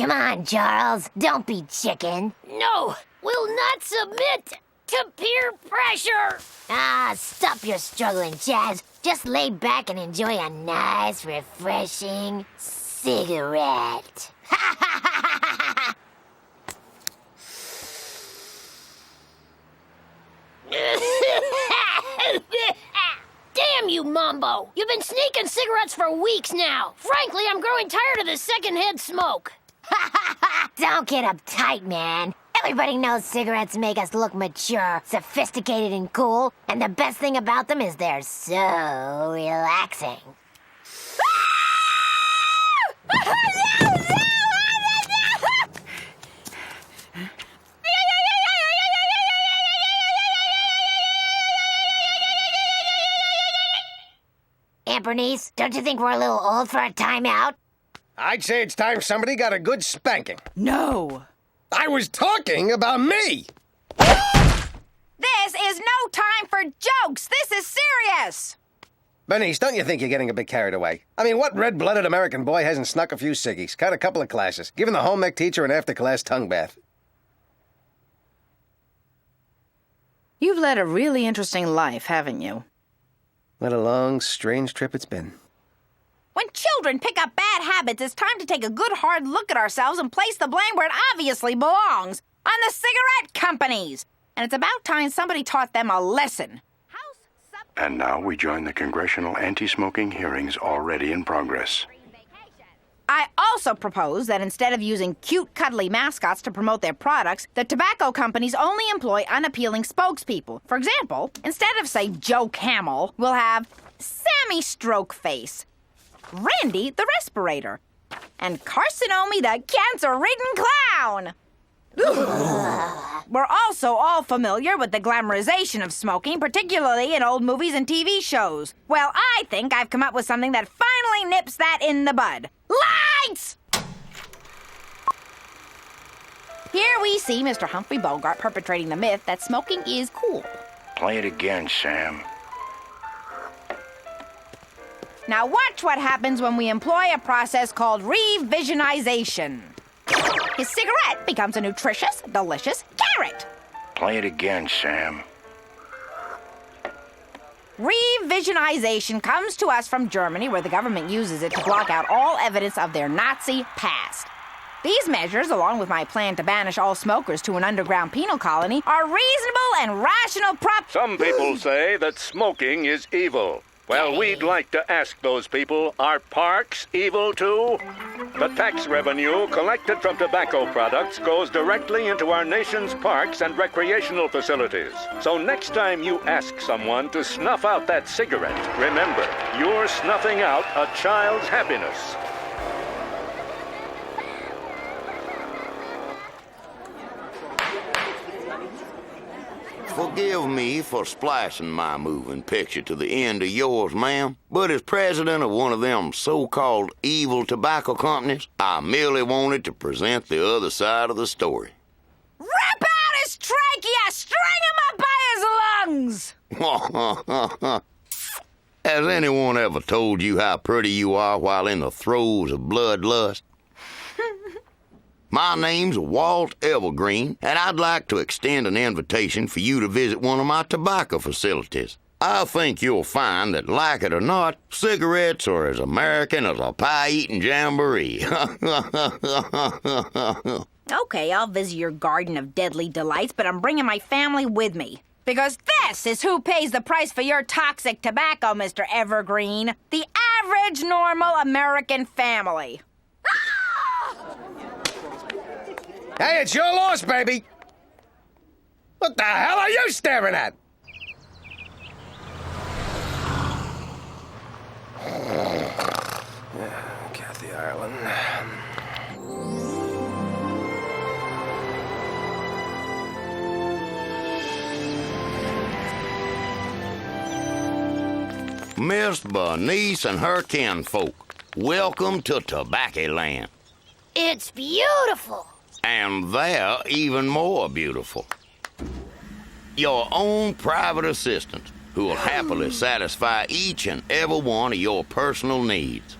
Come on, Charles. Don't be chicken. No, we'll not submit to peer pressure. Ah, stop your struggling, Chaz. Just lay back and enjoy a nice, refreshing cigarette. Damn you, Mumbo. You've been sneaking cigarettes for weeks now. Frankly, I'm growing tired of the secondhand smoke. Don't get uptight, man. Everybody knows cigarettes make us look mature, sophisticated, and cool. And the best thing about them is they're so relaxing. Aunt Bernice, don't you think we're a little old for a timeout? I'd say it's time somebody got a good spanking. No. I was talking about me! This is no time for jokes. This is serious. Bernice, don't you think you're getting a bit carried away? I mean, what red-blooded American boy hasn't snuck a few ciggies, cut a couple of classes, given the home ec teacher an after-class tongue bath? You've led a really interesting life, haven't you? What a long, strange trip it's been. When children pick up bad habits, it's time to take a good hard look at ourselves and place the blame where it obviously belongs, on the cigarette companies. And it's about time somebody taught them a lesson. And now we join the congressional anti-smoking hearings already in progress. I also propose that instead of using cute, cuddly mascots to promote their products, the tobacco companies only employ unappealing spokespeople. For example, instead of, say, Joe Camel, we'll have Sammy Strokeface, Randy the Respirator, and Carcinomi the Cancer-Ridden Clown. We're also all familiar with the glamorization of smoking, particularly in old movies and TV shows. Well, I think I've come up with something that finally nips that in the bud. Lights! Here we see Mr. Humphrey Bogart perpetrating the myth that smoking is cool. Play it again, Sam. Now watch what happens when we employ a process called revisionization. His cigarette becomes a nutritious, delicious carrot. Play it again, Sam. Revisionization comes to us from Germany, where the government uses it to block out all evidence of their Nazi past. These measures, along with my plan to banish all smokers to an underground penal colony, are reasonable and rational Some people say that smoking is evil. Well, we'd like to ask those people, are parks evil too? The tax revenue collected from tobacco products goes directly into our nation's parks and recreational facilities. So next time you ask someone to snuff out that cigarette, remember, you're snuffing out a child's happiness. Forgive me for splashing my moving picture to the end of yours, ma'am, but as president of one of them so-called evil tobacco companies, I merely wanted to present the other side of the story. Rip out his trachea! String him up by his lungs! Has anyone ever told you how pretty you are while in the throes of bloodlust? My name's Walt Evergreen, and I'd like to extend an invitation for you to visit one of my tobacco facilities. I think you'll find that, like it or not, cigarettes are as American as a pie-eating jamboree. Okay, I'll visit your garden of deadly delights, but I'm bringing my family with me. Because this is who pays the price for your toxic tobacco, Mr. Evergreen. The average, normal American family. Hey, it's your loss, baby! What the hell are you staring at? Kathy Ireland. Miss Bernice and her kinfolk, welcome to Tobacco Land. It's beautiful. And they're even more beautiful. Your own private assistant, who will happily satisfy each and every one of your personal needs.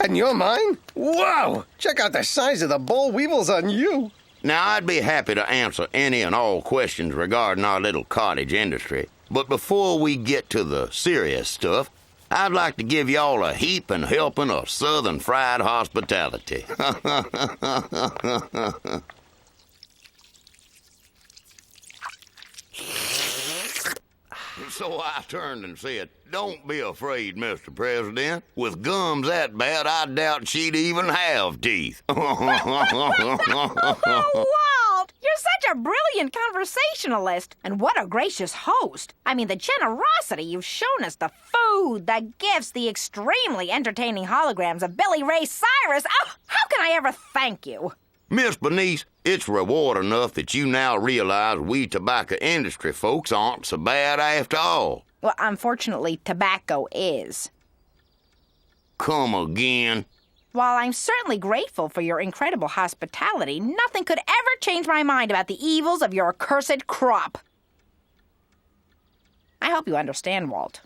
And you're mine? Whoa! Check out the size of the boll weevils on you. Now, I'd be happy to answer any and all questions regarding our little cottage industry. But before we get to the serious stuff, I'd like to give y'all a heap and helping of Southern fried hospitality. So I turned and said, "Don't be afraid, Mr. President. With gums that bad, I doubt she'd even have teeth." Oh, Walt! You're such a brilliant conversationalist. And what a gracious host. I mean, the generosity you've shown us, the food, the gifts, the extremely entertaining holograms of Billy Ray Cyrus. Oh, how can I ever thank you? Miss Bernice, it's reward enough that you now realize we tobacco industry folks aren't so bad after all. Well, unfortunately, tobacco is. Come again. While I'm certainly grateful for your incredible hospitality, nothing could ever change my mind about the evils of your accursed crop. I hope you understand, Walt.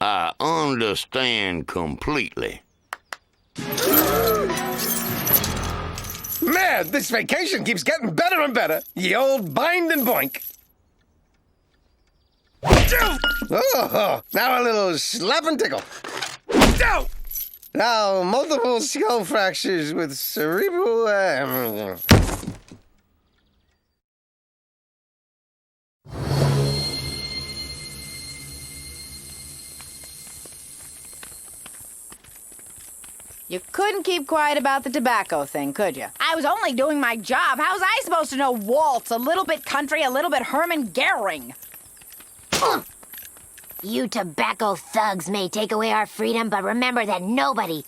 I understand completely. Man, this vacation keeps getting better and better. Ye old bind and boink. Oh, now a little slap and tickle. Now, multiple skull fractures with cerebral... You couldn't keep quiet about the tobacco thing, could you? I was only doing my job. How was I supposed to know Walt's a little bit country, a little bit Herman Goering? You tobacco thugs may take away our freedom, but remember that nobody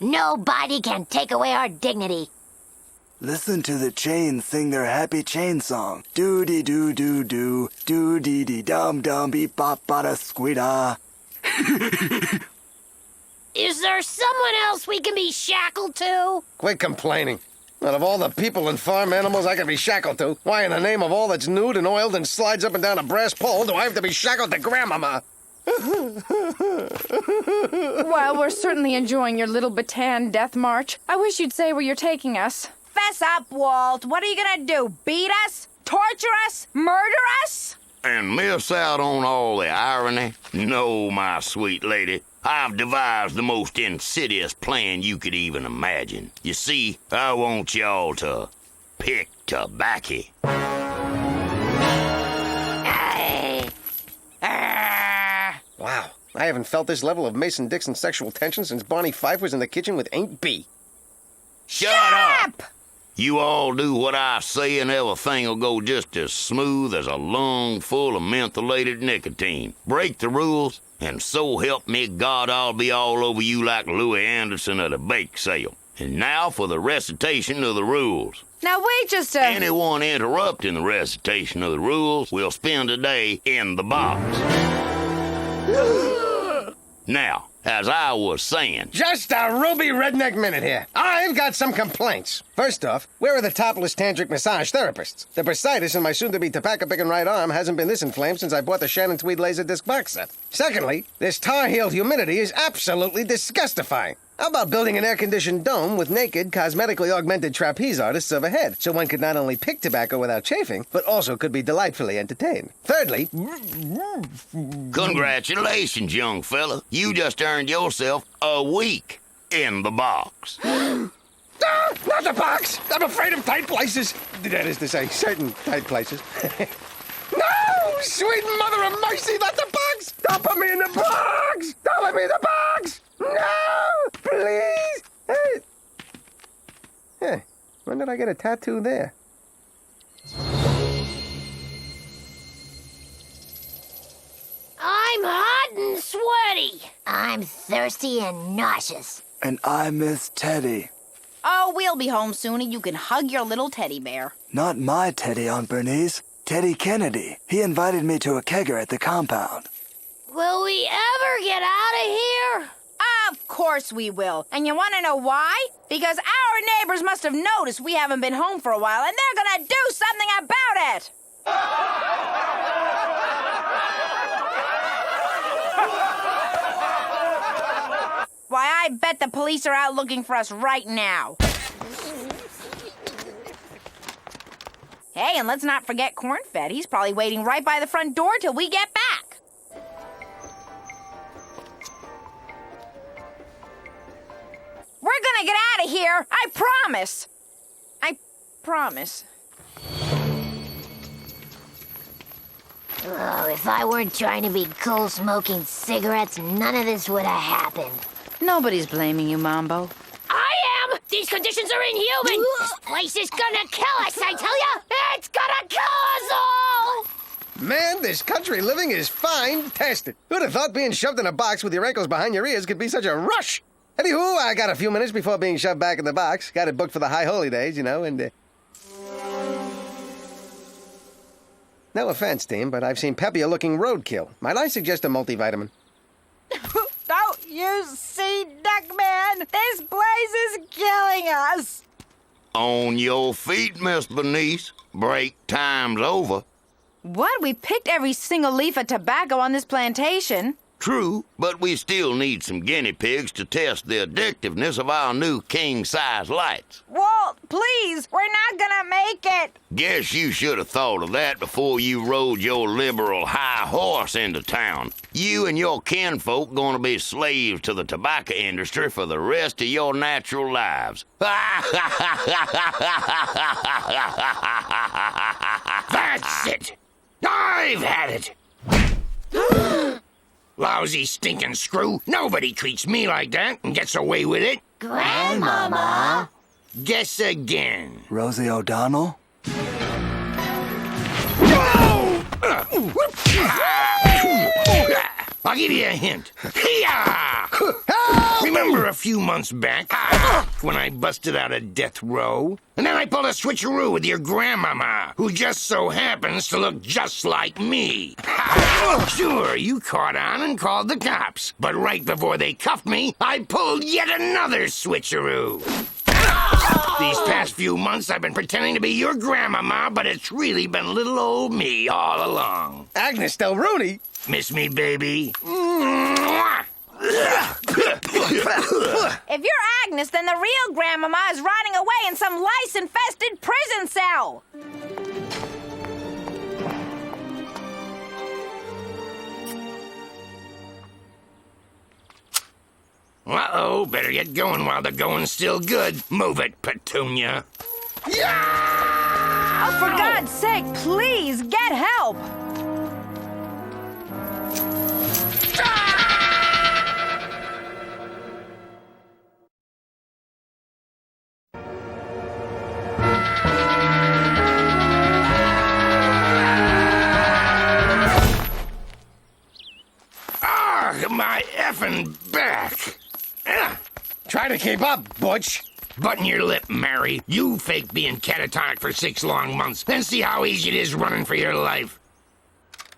can take away our dignity. Listen to the chains sing their happy chain song. Do-dee-doo-doo-doo, do-dee-dee-dum-dum-beep-bop-bada-squida. Is there someone else we can be shackled to? Quit complaining. Out of all the people and farm animals I can be shackled to, why in the name of all that's nude and oiled and slides up and down a brass pole do I have to be shackled to Grandmama? Well, we're certainly enjoying your little Bataan death march. I wish you'd say where you're taking us. Fess up, Walt. What are you gonna do? Beat us? Torture us? Murder us? And miss out on all the irony? No, my sweet lady. I've devised the most insidious plan you could even imagine. You see, I want y'all to pick tobacco. Wow, I haven't felt this level of Mason-Dixon sexual tension since Barney Fife was in the kitchen with Aunt B. Shut up! You all do what I say and everything will go just as smooth as a lung full of mentholated nicotine. Break the rules, and so help me God, I'll be all over you like Louis Anderson at a bake sale. And now for the recitation of the rules. Now wait just a... Anyone interrupting the recitation of the rules will spend a day in the box. Now, as I was saying... Just a ruby redneck minute here. I've got some complaints. First off, where are the topless tantric massage therapists? The bursitis in my soon-to-be tobacco-picking right arm hasn't been this inflamed since I bought the Shannon Tweed Laserdisc box set. Secondly, this tar-heeled humidity is absolutely disgustifying. How about building an air-conditioned dome with naked, cosmetically augmented trapeze artists overhead, so one could not only pick tobacco without chafing, but also could be delightfully entertained? Thirdly... Congratulations, young fella. You just earned yourself a week in the box. Not the box! I'm afraid of tight places. That is to say, certain tight places. No! Sweet mother of mercy, not the box! Don't put me in the box! Don't let me in the box! No! Please! Hey, when did I get a tattoo there? I'm hot and sweaty. I'm thirsty and nauseous. And I miss Teddy. Oh, we'll be home soon and you can hug your little teddy bear. Not my Teddy, Aunt Bernice. Teddy Kennedy. He invited me to a kegger at the compound. Will we ever get out of here? Of course we will. And you want to know why? Because our neighbors must have noticed we haven't been home for a while, and they're gonna do something about it. Why, I bet the police are out looking for us right now. Hey, and let's not forget Cornfed. He's probably waiting right by the front door till we get back. We're gonna get out of here. I promise. I promise. Oh, if I weren't trying to be cool smoking cigarettes, none of this would have happened. Nobody's blaming you, Mambo. I am! These conditions are inhuman! This place is gonna kill us, I tell ya! It's gonna kill us all! Man, this country living is fine-tastic. Who'd have thought being shoved in a box with your ankles behind your ears could be such a rush? Anywho, I got a few minutes before being shoved back in the box. Got it booked for the high holy days, you know, and... No offense, team, but I've seen peppier-looking roadkill. Might I suggest a multivitamin? Don't you see, Duckman? This place is killing us. On your feet, Miss Bernice. Break time's over. What? We picked every single leaf of tobacco on this plantation. True, but we still need some guinea pigs to test the addictiveness of our new king-size lights. Walt, please, we're not gonna make it. Guess you should have thought of that before you rode your liberal high horse into town. You and your kinfolk gonna be slaves to the tobacco industry for the rest of your natural lives. That's it! I've had it! Lousy stinking screw. Nobody treats me like that and gets away with it. Grandmama! Guess again. Rosie O'Donnell? I'll give you a hint. Remember a few months back when I busted out of death row? And then I pulled a switcheroo with your grandmama, who just so happens to look just like me. Sure, you caught on and called the cops. But right before they cuffed me, I pulled yet another switcheroo. These past few months, I've been pretending to be your grandmama, but it's really been little old me all along. Agnes Del Rooney? Miss me, baby? If you're Agnes, then the real grandmama is rotting away in some lice-infested prison cell. Uh-oh, better get going while the going's still good. Move it, Petunia. Oh, for God's sake, please, get help! My effing back. Try to keep up, Butch. Button your lip, Mary. You fake being catatonic for 6 long months, then see how easy it is running for your life.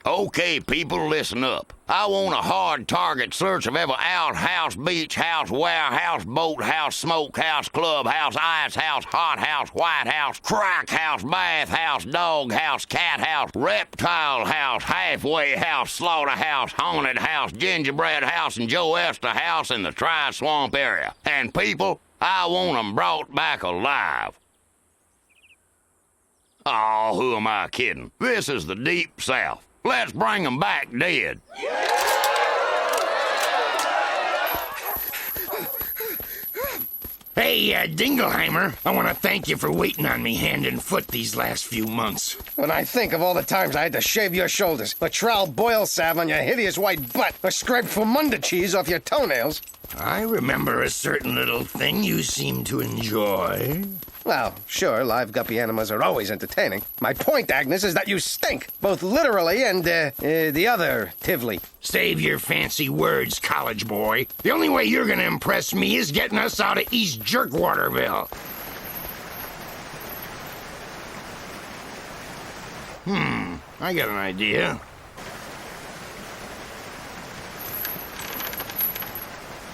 Okay, people, listen up. I want a hard target search of every outhouse, beach house, warehouse, boathouse, smokehouse, clubhouse, ice house, hot house, white house, crack house, bath house, dog house, cat house, reptile house, halfway house, slaughterhouse, haunted house, gingerbread house, and Joe Esther house in the Tri-Swamp area. And people, I want them brought back alive. Oh, who am I kidding? This is the Deep South. Let's bring them back dead. Hey, Dingleheimer, I want to thank you for waiting on me hand and foot these last few months. When I think of all the times I had to shave your shoulders, or trowel boil salve on your hideous white butt, or scrape Fumunda cheese off your toenails. I remember a certain little thing you seem to enjoy. Well, sure, live guppy animals are always entertaining. My point, Agnes, is that you stink, both literally and, the other tively. Save your fancy words, college boy. The only way you're gonna impress me is getting us out of East Jerkwaterville. I got an idea.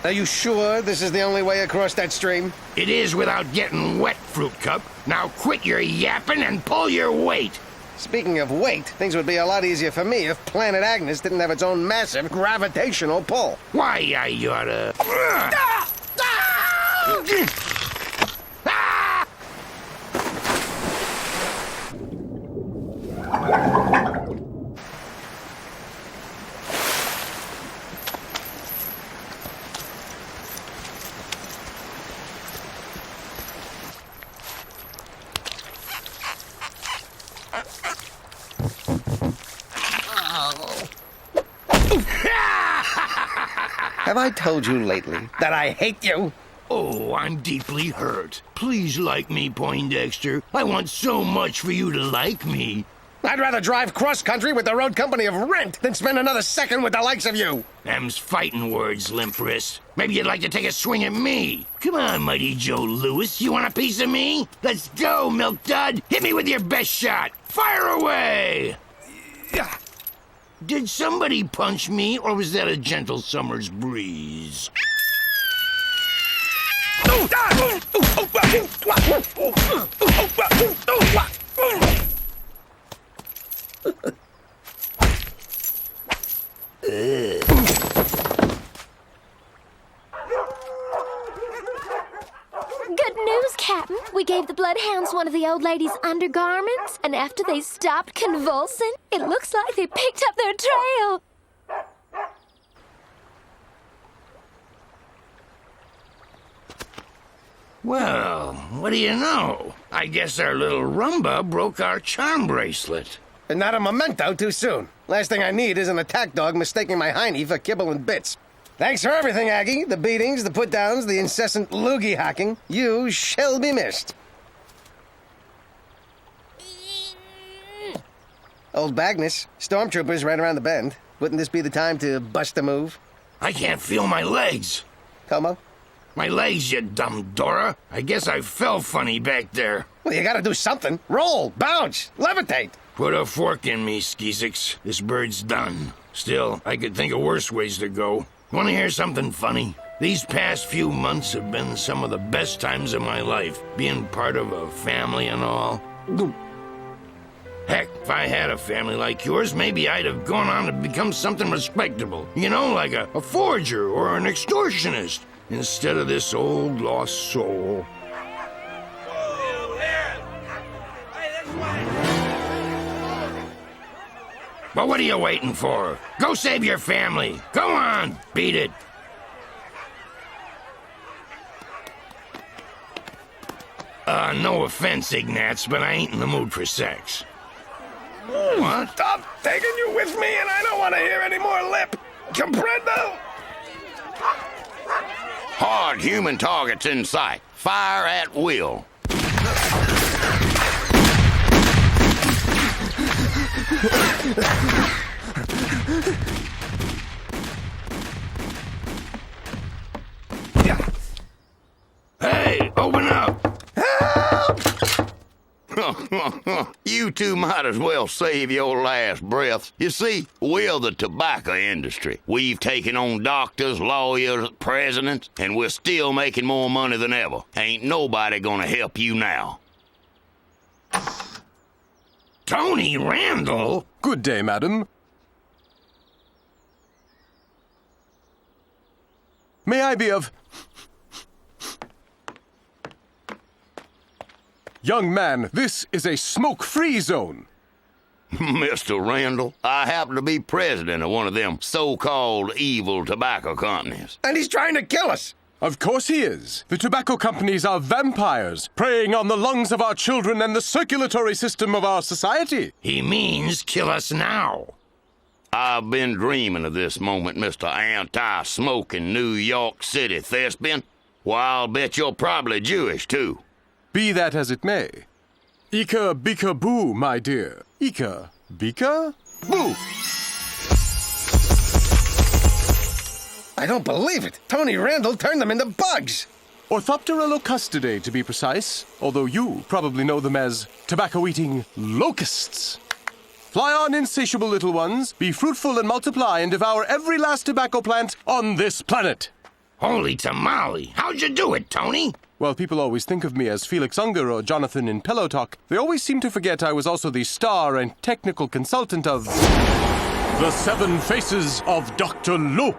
Are you sure this is the only way across that stream? It is without getting wet, Fruit Cup. Now quit your yapping and pull your weight. Speaking of weight, things would be a lot easier for me if Planet Agnes didn't have its own massive gravitational pull. Why, I oughta... Have I told you lately that I hate you? Oh, I'm deeply hurt. Please like me, Poindexter. I want so much for you to like me. I'd rather drive cross-country with the road company of Rent than spend another second with the likes of you. Them's fighting words, limp wrist. Maybe you'd like to take a swing at me. Come on, Mighty Joe Louis. You want a piece of me? Let's go, Milk Dud. Hit me with your best shot. Fire away! Did somebody punch me, or was that a gentle summer's breeze? Good news, Captain. We gave the bloodhounds one of the old lady's undergarments, and after they stopped convulsing, it looks like they picked up their trail. Well, what do you know? I guess our little Rumba broke our charm bracelet. And not a memento too soon. Last thing I need is an attack dog mistaking my hiney for kibble and bits. Thanks for everything, Aggie. The beatings, the put-downs, the incessant loogie hacking. You shall be missed. Old Bagnus, stormtroopers right around the bend. Wouldn't this be the time to bust a move? I can't feel my legs. Como? My legs, you dumb Dora. I guess I fell funny back there. Well, you gotta do something. Roll, bounce, levitate. Put a fork in me, Skeezix. This bird's done. Still, I could think of worse ways to go. Want to hear something funny? These past few months have been some of the best times of my life, being part of a family and all. Heck, if I had a family like yours, maybe I'd have gone on to become something respectable. You know, like a forger or an extortionist, instead of this old lost soul. But what are you waiting for? Go save your family. Go on, beat it. No offense, Ignatz, but I ain't in the mood for sex. What? Stop taking you with me, and I don't want to hear any more lip. Comprendo? Hard human targets in sight. Fire at will. Hey, open up! You two might as well save your last breath. You see, we're the tobacco industry. We've taken on doctors, lawyers, presidents, and we're still making more money than ever. Ain't nobody gonna help you now. Tony Randall? Good day, madam. May I be of... Young man, this is a smoke-free zone. Mr. Randall, I happen to be president of one of them so-called evil tobacco companies. And he's trying to kill us. Of course he is. The tobacco companies are vampires, preying on the lungs of our children and the circulatory system of our society. He means kill us now. I've been dreaming of this moment, Mr. Anti-Smoking New York City thespian. Well, I'll bet you're probably Jewish, too. Be that as it may. Ika bika boo, my dear. Ika bika boo. I don't believe it. Tony Randall turned them into bugs. Orthoptera locustidae, to be precise, although you probably know them as tobacco-eating locusts. Fly on, insatiable little ones. Be fruitful and multiply and devour every last tobacco plant on this planet. Holy tamale. How'd you do it, Tony? While people always think of me as Felix Unger or Jonathan in Pillow Talk, they always seem to forget I was also the star and technical consultant of The Seven Faces of Dr. Lo.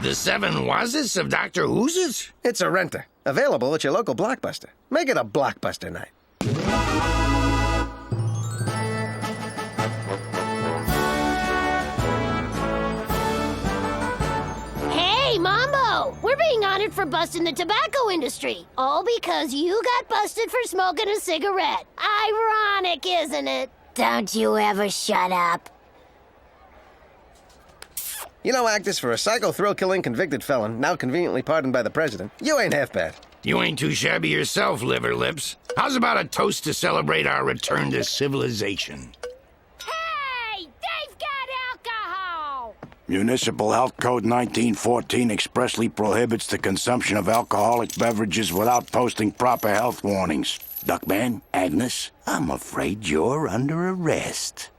The Seven Wazes of Dr. Who's? It's a renter. Available at your local Blockbuster. Make it a Blockbuster night. Hey, Mambo! We're being honored for busting the tobacco industry. All because you got busted for smoking a cigarette. Ironic, isn't it? Don't you ever shut up. You know, actors, for a psycho thrill-killing convicted felon, now conveniently pardoned by the president, you ain't half bad. You ain't too shabby yourself, Liver Lips. How's about a toast to celebrate our return to civilization? Hey! They've got alcohol! Municipal Health Code 1914 expressly prohibits the consumption of alcoholic beverages without posting proper health warnings. Duckman, Agnes, I'm afraid you're under arrest.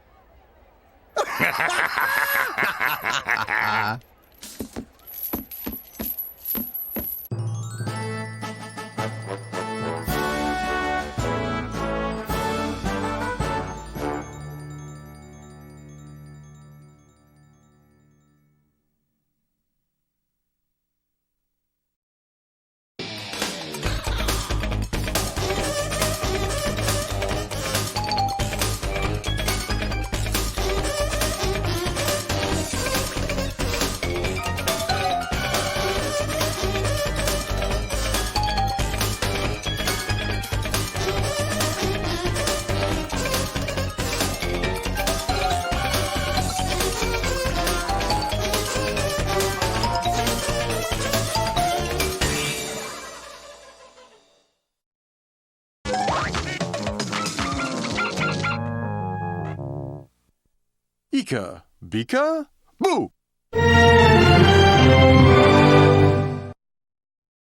Ika, Bika, Boo!